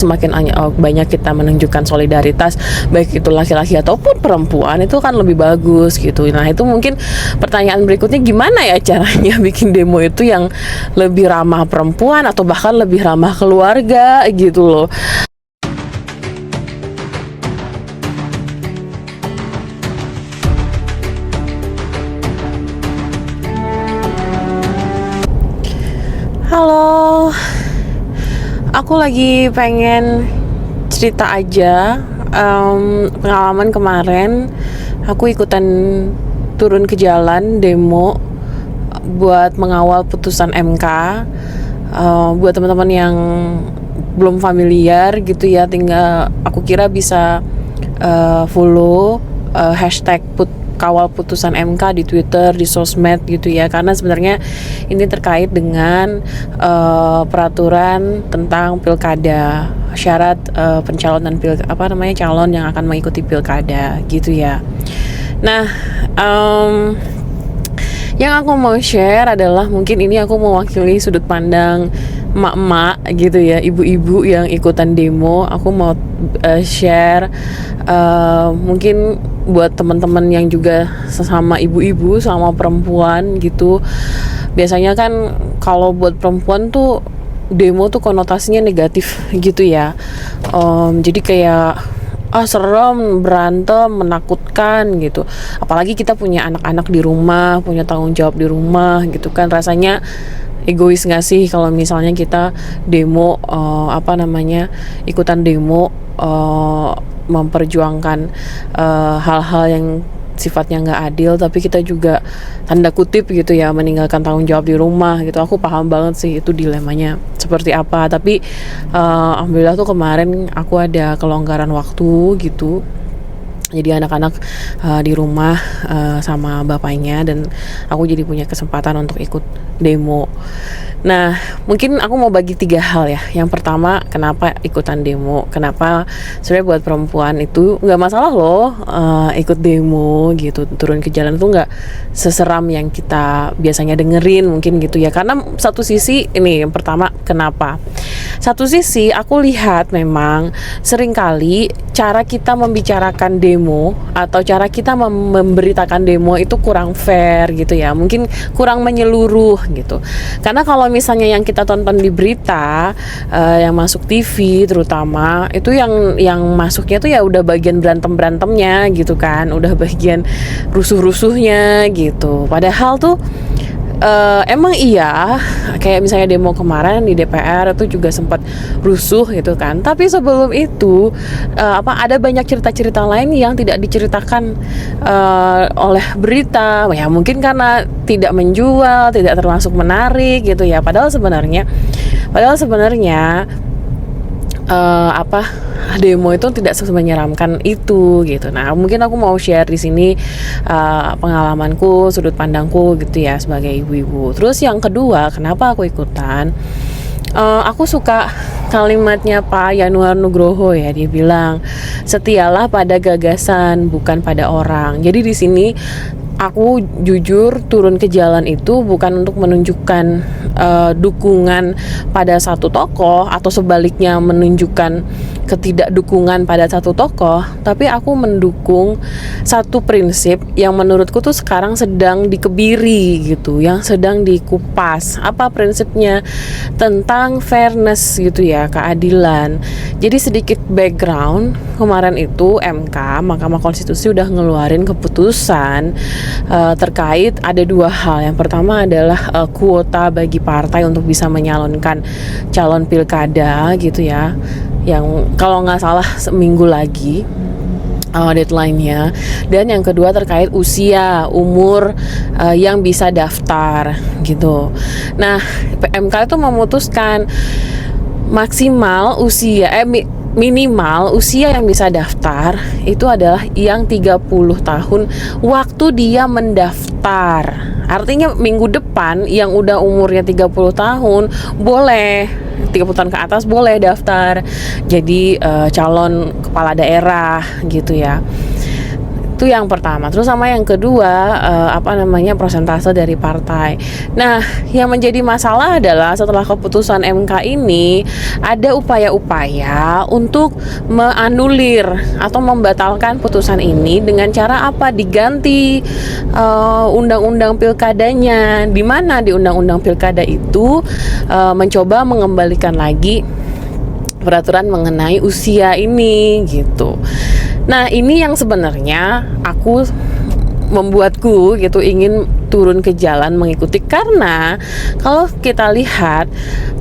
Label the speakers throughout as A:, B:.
A: semakin banyak kita menunjukkan solidaritas, baik itu laki-laki ataupun perempuan, itu kan lebih bagus gitu. Nah itu mungkin pertanyaan berikutnya, gimana ya caranya bikin demo itu yang lebih ramah perempuan atau bahkan lebih ramah keluarga gitu loh. Halo, aku lagi pengen cerita aja. Pengalaman kemarin aku ikutan turun ke jalan demo buat mengawal putusan MK. Buat teman-teman yang belum familiar gitu ya, tinggal aku kira bisa follow hashtag kawal putusan MK di Twitter, di sosmed gitu ya, karena sebenarnya ini terkait dengan peraturan tentang pilkada, syarat pencalonan calon yang akan mengikuti pilkada gitu ya. Nah, yang aku mau share adalah, mungkin ini aku mewakili sudut pandang emak-emak gitu ya, ibu-ibu yang ikutan demo. Aku mau share mungkin buat teman-teman yang juga sesama ibu-ibu, sama perempuan gitu. Biasanya kan kalau buat perempuan tuh demo tuh konotasinya negatif gitu ya. Jadi kayak serem, berantem, menakutkan gitu. Apalagi kita punya anak-anak di rumah, punya tanggung jawab di rumah gitu kan. Rasanya egois gak sih kalau misalnya kita demo, ikutan demo, memperjuangkan hal-hal yang sifatnya nggak adil, tapi kita juga tanda kutip gitu ya meninggalkan tanggung jawab di rumah gitu. Aku paham banget sih itu dilemanya seperti apa, tapi alhamdulillah tuh kemarin aku ada kelonggaran waktu gitu. Jadi anak-anak di rumah sama bapaknya, dan aku jadi punya kesempatan untuk ikut demo. Nah, mungkin aku mau bagi 3 hal ya. Yang pertama, kenapa ikutan demo? Kenapa sebenarnya buat perempuan itu nggak masalah loh ikut demo gitu, turun ke jalan itu nggak seseram yang kita biasanya dengerin mungkin gitu ya. Karena satu sisi ini, yang pertama, kenapa? Satu sisi aku lihat memang seringkali cara kita membicarakan demo atau cara kita memberitakan demo itu kurang fair gitu ya, mungkin kurang menyeluruh gitu. Karena kalau misalnya yang kita tonton di berita, yang masuk TV terutama, itu yang masuknya tuh ya udah bagian berantemnya gitu kan, udah bagian rusuhnya gitu. Padahal tuh emang iya, kayak misalnya demo kemarin di DPR itu juga sempat rusuh gitu kan. Tapi sebelum itu ada banyak cerita-cerita lain yang tidak diceritakan oleh berita. Ya mungkin karena tidak menjual, tidak termasuk menarik gitu ya. Padahal sebenarnya demo itu tidak semenyeramkan itu gitu. Nah, mungkin aku mau share di sini pengalamanku, sudut pandangku gitu ya sebagai ibu-ibu. Terus yang kedua, kenapa aku ikutan? Aku suka kalimatnya Pak Yanuar Nugroho ya, dia bilang, "Setialah pada gagasan, bukan pada orang." Jadi di sini aku jujur turun ke jalan itu bukan untuk menunjukkan dukungan pada satu tokoh atau sebaliknya menunjukkan ketidakdukungan pada satu tokoh, tapi aku mendukung satu prinsip yang menurutku tuh sekarang sedang dikebiri gitu, yang sedang dikupas. Apa prinsipnya? Tentang fairness gitu ya, keadilan. Jadi sedikit background, kemarin itu MK, Mahkamah Konstitusi udah ngeluarin keputusan terkait ada 2 hal. Yang pertama adalah kuota bagi partai untuk bisa menyalonkan calon pilkada gitu ya, yang kalau nggak salah seminggu lagi deadline-nya. Dan yang kedua terkait umur yang bisa daftar gitu. Nah, PMK itu memutuskan maksimal minimal usia yang bisa daftar itu adalah yang 30 tahun waktu dia mendaftar. Artinya minggu depan yang udah umurnya 30 tahun boleh, 30 tahun ke atas boleh daftar jadi calon kepala daerah gitu ya. Itu yang pertama. Terus sama yang kedua, persentase dari partai. Nah, yang menjadi masalah adalah setelah keputusan MK ini ada upaya-upaya untuk menganulir atau membatalkan putusan ini dengan cara apa? Diganti undang-undang pilkadanya. Di mana di undang-undang pilkada itu mencoba mengembalikan lagi peraturan mengenai usia ini gitu. Nah, ini yang sebenarnya membuatku gitu ingin turun ke jalan mengikuti, karena kalau kita lihat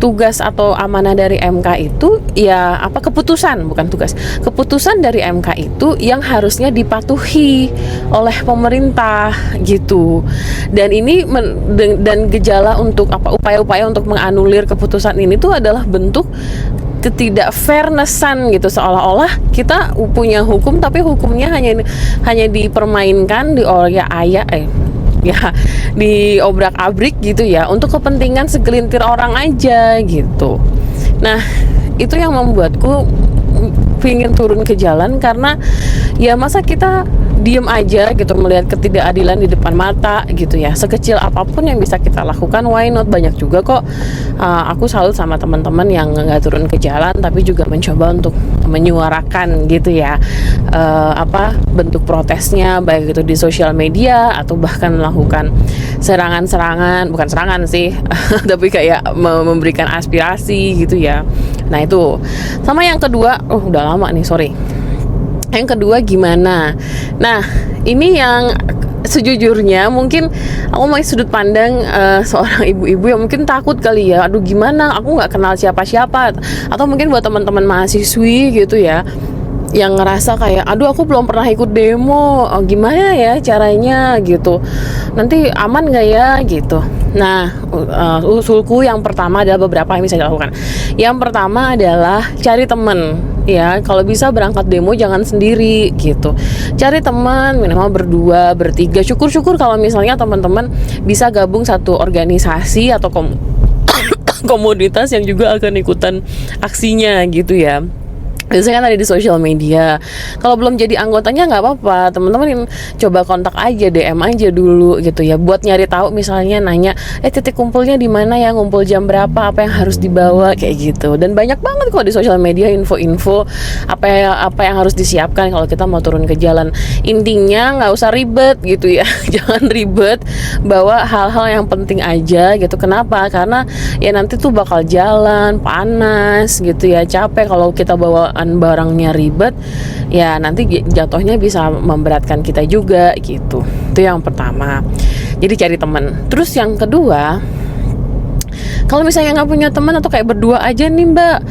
A: tugas atau amanah dari MK itu ya keputusan dari MK itu yang harusnya dipatuhi oleh pemerintah gitu. Dan ini dan gejala untuk upaya-upaya untuk menganulir keputusan ini tuh adalah bentuk ketidak fairnessan gitu, seolah-olah kita punya hukum tapi hukumnya hanya dipermainkan, diobrak-abrik gitu ya untuk kepentingan segelintir orang aja gitu. Nah, itu yang membuatku pingin turun ke jalan, karena ya masa kita diem aja gitu melihat ketidakadilan di depan mata gitu ya. Sekecil apapun yang bisa kita lakukan, why not? Banyak juga kok aku salut sama teman-teman yang nggak turun ke jalan tapi juga mencoba untuk menyuarakan gitu ya bentuk protesnya, baik itu di sosial media atau bahkan melakukan bukan serangan sih tapi kayak memberikan aspirasi gitu ya. Nah, itu sama yang kedua, udah lama nih, sorry. Yang kedua gimana? Nah, ini yang sejujurnya mungkin aku mau sudut pandang seorang ibu-ibu yang mungkin takut kali ya, aduh gimana, aku nggak kenal siapa-siapa. Atau mungkin buat teman-teman mahasiswi gitu ya, yang ngerasa kayak aduh aku belum pernah ikut demo, gimana ya caranya gitu, nanti aman gak ya gitu. Nah, usulku yang pertama adalah beberapa yang bisa dilakukan. Yang pertama adalah cari temen ya, kalau bisa berangkat demo jangan sendiri gitu, cari teman minimal berdua, bertiga. Syukur-syukur kalau misalnya teman-teman bisa gabung satu organisasi atau komoditas yang juga akan ikutan aksinya gitu ya. Biasanya kan ada di sosial media. Kalau belum jadi anggotanya nggak apa-apa, teman-teman coba kontak aja, DM aja dulu gitu ya, buat nyari tahu, misalnya nanya titik kumpulnya di mana ya, ngumpul jam berapa, apa yang harus dibawa kayak gitu. Dan banyak banget kok di sosial media info-info apa yang harus disiapkan kalau kita mau turun ke jalan. Intinya nggak usah ribet gitu ya jangan ribet, bawa hal-hal yang penting aja gitu. Kenapa? Karena ya nanti tuh bakal jalan panas gitu ya, capek kalau kita bawa barangnya ribet, ya nanti jatuhnya bisa memberatkan kita juga gitu. Itu yang pertama, jadi cari teman. Terus yang kedua, kalau misalnya nggak punya teman atau kayak berdua aja nih mbak,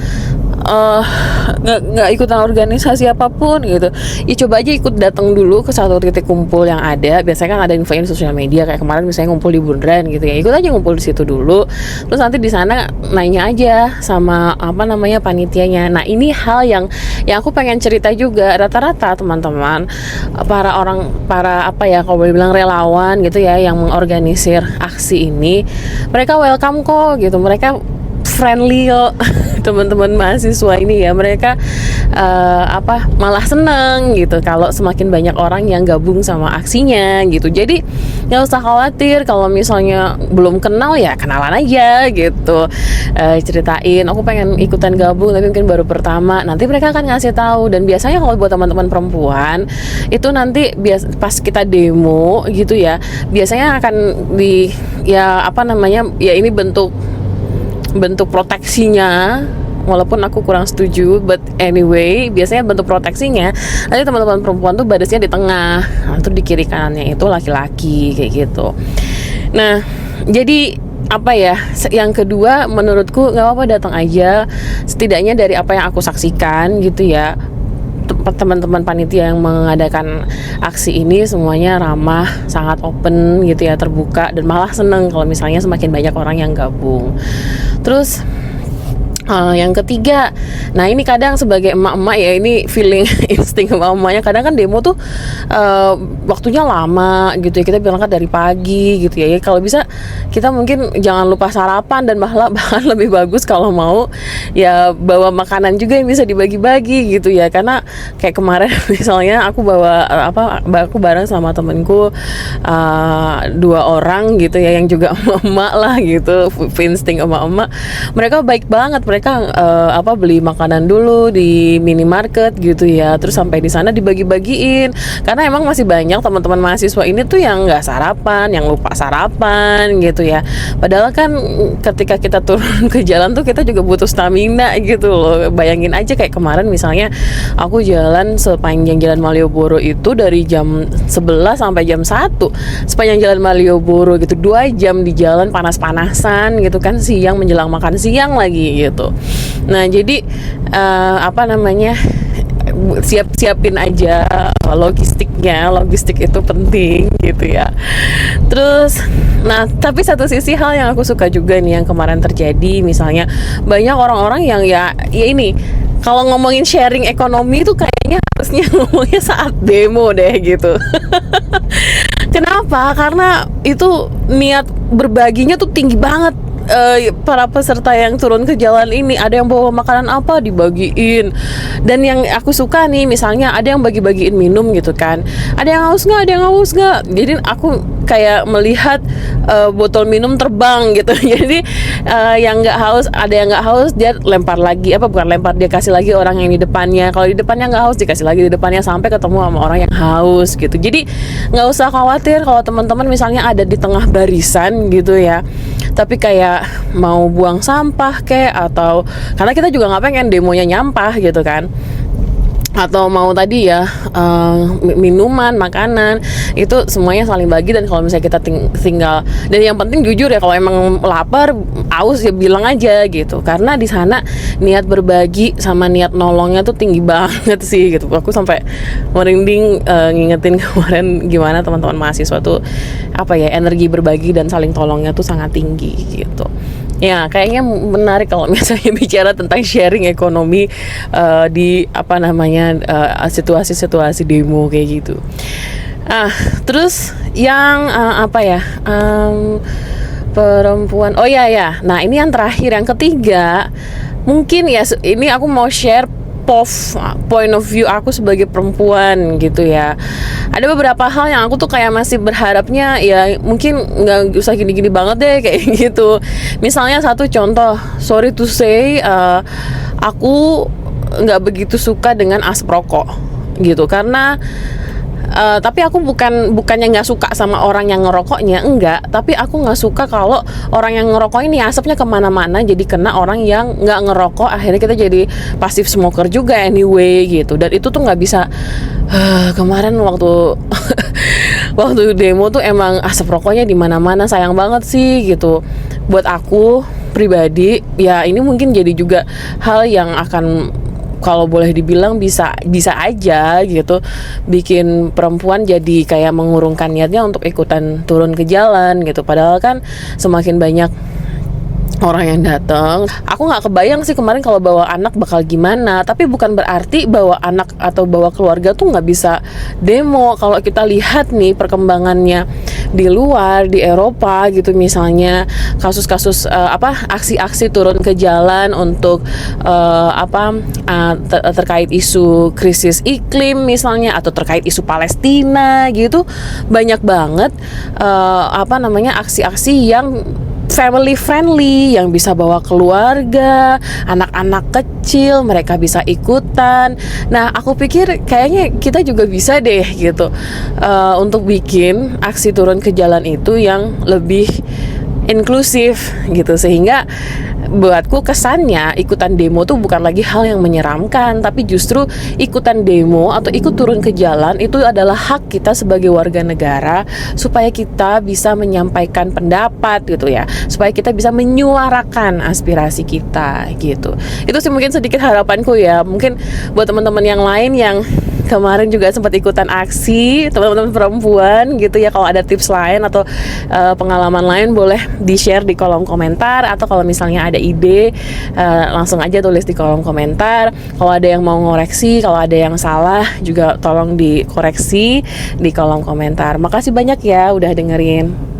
A: nggak ikutan organisasi apapun gitu, ya coba aja ikut datang dulu ke satu titik kumpul yang ada. Biasanya kan ada info di sosial media, kayak kemarin misalnya ngumpul di Bundaran gitu ya, ikut aja ngumpul di situ dulu, terus nanti di sana nanya aja sama panitianya. Nah, ini hal yang aku pengen cerita juga. Rata-rata teman-teman kalau boleh bilang relawan gitu ya, yang mengorganisir aksi ini, mereka welcome kok gitu, mereka friendly kok teman-teman mahasiswa ini ya. Mereka malah seneng gitu kalau semakin banyak orang yang gabung sama aksinya gitu. Jadi nggak usah khawatir kalau misalnya belum kenal, ya kenalan aja gitu, ceritain aku pengen ikutan gabung tapi mungkin baru pertama, nanti mereka akan ngasih tahu. Dan biasanya kalau buat teman-teman perempuan itu nanti pas kita demo gitu ya, biasanya akan ini bentuk proteksinya, walaupun aku kurang setuju, but anyway, biasanya bentuk proteksinya nanti teman-teman perempuan tuh barisnya di tengah, nanti di kiri kanannya itu laki-laki kayak gitu. Nah, jadi yang kedua menurutku nggak apa-apa, datang aja. Setidaknya dari apa yang aku saksikan gitu ya, teman-teman panitia yang mengadakan aksi ini semuanya ramah, sangat open gitu ya, terbuka, dan malah seneng kalau misalnya semakin banyak orang yang gabung. Terus Yang ketiga, nah ini kadang sebagai emak-emak ya, ini feeling insting emak-emaknya, kadang kan demo tuh waktunya lama gitu ya, kita berangkat dari pagi gitu ya. Kalau bisa kita mungkin jangan lupa sarapan, dan bahkan lebih bagus kalau mau ya bawa makanan juga yang bisa dibagi-bagi gitu ya. Karena kayak kemarin misalnya aku bawa aku bareng sama temenku 2 orang gitu ya, yang juga emak-emak lah gitu, insting emak-emak. Mereka baik banget, mereka beli makanan dulu di minimarket gitu ya, terus sampai di sana dibagi-bagiin, karena emang masih banyak teman-teman mahasiswa ini tuh yang nggak sarapan, yang lupa sarapan gitu ya. Padahal kan ketika kita turun ke jalan tuh kita juga butuh stamina gitu loh. Bayangin aja kayak kemarin misalnya aku jalan sepanjang jalan Malioboro itu dari jam 11 sampai jam 1, sepanjang jalan Malioboro gitu, 2 jam di jalan panas-panasan gitu kan, siang menjelang makan siang lagi gitu. Nah jadi siapin aja logistiknya, logistik itu penting gitu ya. Terus, nah tapi satu sisi hal yang aku suka juga nih yang kemarin terjadi, misalnya banyak orang-orang yang ya ini, kalau ngomongin sharing ekonomi itu kayaknya harusnya ngomongnya saat demo deh gitu. Kenapa? Karena itu niat berbaginya tuh tinggi banget. Para peserta yang turun ke jalan ini, ada yang bawa makanan apa dibagiin. Dan yang aku suka nih, misalnya ada yang bagi-bagiin minum gitu kan, ada yang haus nggak, jadi aku kayak melihat botol minum terbang gitu. Jadi yang nggak haus, ada yang nggak haus, dia lempar lagi, dia kasih lagi orang yang di depannya. Kalau di depannya nggak haus, dikasih lagi di depannya, sampai ketemu sama orang yang haus gitu. Jadi nggak usah khawatir kalau teman-teman misalnya ada di tengah barisan gitu ya, tapi kayak mau buang sampah atau karena kita juga nggak pengen demonya nyampah gitu kan, atau mau tadi ya minuman, makanan, itu semuanya saling bagi. Dan kalau misalnya kita tinggal, dan yang penting jujur ya, kalau emang lapar, aus ya bilang aja gitu, karena di sana niat berbagi sama niat nolongnya tuh tinggi banget sih gitu. Aku sampai merinding ngingetin kemarin gimana teman-teman mahasiswa tuh energi berbagi dan saling tolongnya tuh sangat tinggi gitu. Ya, kayaknya menarik kalau misalnya bicara tentang sharing ekonomi di situasi-situasi demo kayak gitu. Terus yang perempuan. Oh ya. Nah, ini yang terakhir, yang ketiga. Mungkin ya ini aku mau share point of view aku sebagai perempuan gitu ya. Ada beberapa hal yang aku tuh kayak masih berharapnya ya mungkin nggak usah gini-gini banget deh kayak gitu. Misalnya satu contoh, sorry to say, aku nggak begitu suka dengan asap rokok gitu, karena tapi aku bukannya nggak suka sama orang yang ngerokoknya, enggak, tapi aku nggak suka kalau orang yang ngerokok ini asapnya kemana-mana, jadi kena orang yang nggak ngerokok, akhirnya kita jadi passive smoker juga anyway gitu. Dan itu tuh nggak bisa. Kemarin waktu demo tuh emang asap rokoknya di mana-mana, sayang banget sih gitu. Buat aku pribadi ya, ini mungkin jadi juga hal yang akan, kalau boleh dibilang bisa aja gitu bikin perempuan jadi kayak mengurungkan niatnya untuk ikutan turun ke jalan gitu. Padahal kan semakin banyak orang yang datang, aku nggak kebayang sih kemarin kalau bawa anak bakal gimana. Tapi bukan berarti bawa anak atau bawa keluarga tuh nggak bisa demo. Kalau kita lihat nih perkembangannya di luar, di Eropa gitu misalnya, kasus-kasus aksi-aksi turun ke jalan untuk terkait isu krisis iklim misalnya, atau terkait isu Palestina gitu, banyak banget aksi-aksi yang family friendly, yang bisa bawa keluarga, anak-anak kecil, mereka bisa ikutan. Nah, aku pikir kayaknya kita juga bisa deh gitu untuk bikin aksi turun ke jalan itu yang lebih inklusif gitu, sehingga buatku kesannya ikutan demo tuh bukan lagi hal yang menyeramkan, tapi justru ikutan demo atau ikut turun ke jalan itu adalah hak kita sebagai warga negara, supaya kita bisa menyampaikan pendapat gitu ya, supaya kita bisa menyuarakan aspirasi kita gitu. Itu sih mungkin sedikit harapanku ya. Mungkin buat teman-teman yang lain yang kemarin juga sempat ikutan aksi teman-teman perempuan gitu ya. Kalau ada tips lain atau pengalaman lain boleh di-share di kolom komentar, atau kalau misalnya ada ide langsung aja tulis di kolom komentar. Kalau ada yang mau ngoreksi, kalau ada yang salah juga tolong dikoreksi di kolom komentar. Makasih banyak ya udah dengerin.